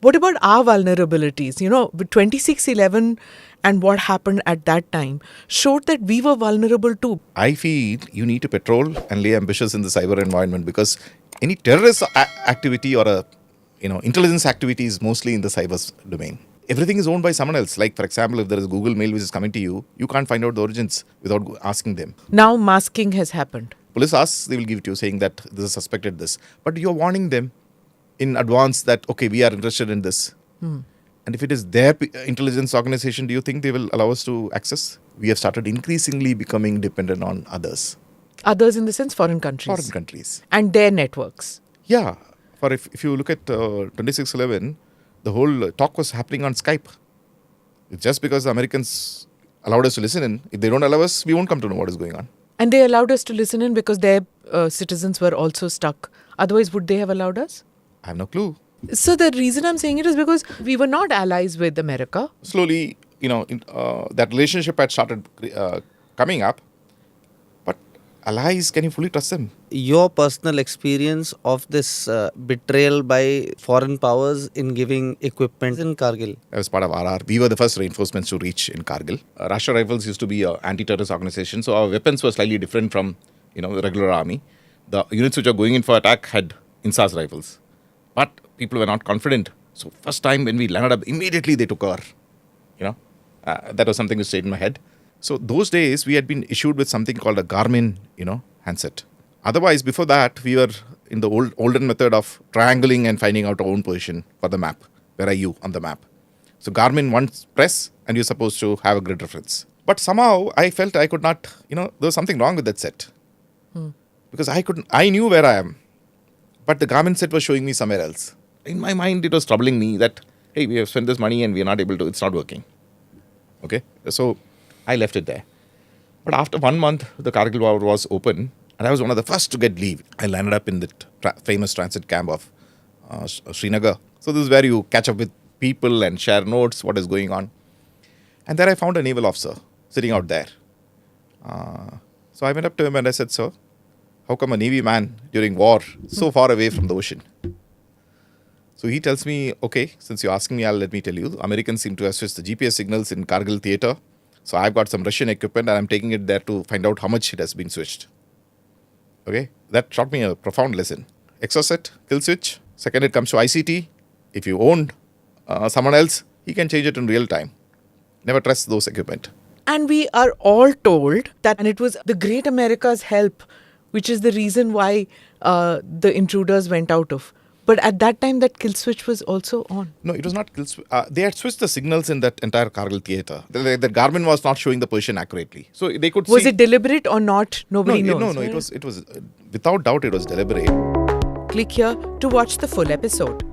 What about our vulnerabilities? With 2611 and what happened at that time showed that we were vulnerable too. I feel you need to patrol and lay ambitious in the cyber environment, because any terrorist activity or intelligence activity is mostly in the cyber domain. Everything is owned by someone else. Like, for example, if there is Google Mail which is coming to you, you can't find out the origins without asking them. Now masking has happened. Police asks, they will give it to you saying that this is suspected this. But you're warning them in advance that, okay, we are interested in this. And if it is their intelligence organization, do you think they will allow us to access? We have started increasingly becoming dependent on others. Others in the sense foreign countries. Foreign countries. And their networks. Yeah. For if you look at 2611, the whole talk was happening on Skype. It's just because the Americans allowed us to listen in. If they don't allow us, we won't come to know what is going on. And they allowed us to listen in because their citizens were also stuck. Otherwise, would they have allowed us? I have no clue. So the reason I'm saying it is because we were not allies with America. Slowly, that relationship had started coming up. But allies, can you fully trust them? Your personal experience of this betrayal by foreign powers in giving equipment in Kargil? I was part of RR. We were the first reinforcements to reach in Kargil. Rashtra Rifles used to be an anti-terrorist organization, so our weapons were slightly different from the regular army. The units which are going in for attack had INSAS rifles. But people were not confident. So first time when we landed up, immediately they took over. That was something that stayed in my head. So those days we had been issued with something called a Garmin, handset. Otherwise, before that, we were in the olden method of triangling and finding out our own position for the map. Where are you on the map? So Garmin once press and you're supposed to have a grid reference. But somehow I felt I could not, there was something wrong with that set. Because I knew where I am. But the Garmin set was showing me somewhere else. In my mind, it was troubling me that, hey, we have spent this money and we are not able to, it's not working. Okay. So I left it there. But after 1 month, the Kargil war was open and I was one of the first to get leave. I landed up in the famous transit camp of Srinagar. So this is where you catch up with people and share notes, what is going on. And there I found a naval officer sitting out there. So I went up to him and I said, sir, how come a Navy man during war so far away from the ocean? So he tells me, okay, since you're asking me, let me tell you. The Americans seem to have switched the GPS signals in Kargil theatre. So I've got some Russian equipment and I'm taking it there to find out how much it has been switched. Okay, that taught me a profound lesson. Exocet, kill switch. Second, it comes to ICT. If you own someone else, he can change it in real time. Never trust those equipment. And we are all told that, and it was the great America's help, which is the reason why the intruders went out of. But at that time, that kill switch was also on. No, it was not kill switch. They had switched the signals in that entire Kargil theatre. The Garmin was not showing the position accurately. So they could Was see... it deliberate or not? Nobody knows. No, it was without doubt, it was deliberate. Click here to watch the full episode.